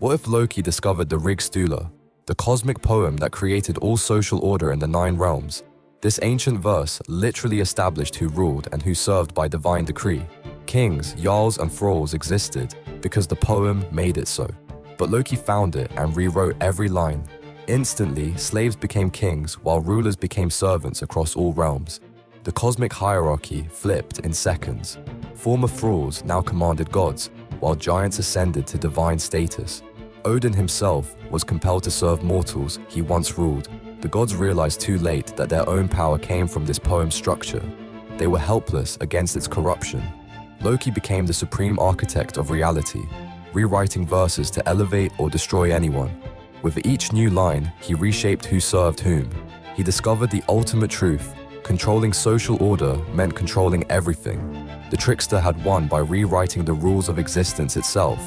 What if Loki discovered the Rig Stula, the cosmic poem that created all social order in the 9 realms? This ancient verse literally established who ruled and who served by divine decree. Kings, jarls, and thralls existed because the poem made it so. But Loki found it and rewrote every line. Instantly, slaves became kings while rulers became servants across all realms. The cosmic hierarchy flipped in seconds. Former thralls now commanded gods, while giants ascended to divine status. Odin himself was compelled to serve mortals he once ruled. The gods realized too late that their own power came from this poem's structure. They were helpless against its corruption. Loki became the supreme architect of reality, rewriting verses to elevate or destroy anyone. With each new line, he reshaped who served whom. He discovered the ultimate truth. Controlling social order meant controlling everything. The trickster had won by rewriting the rules of existence itself.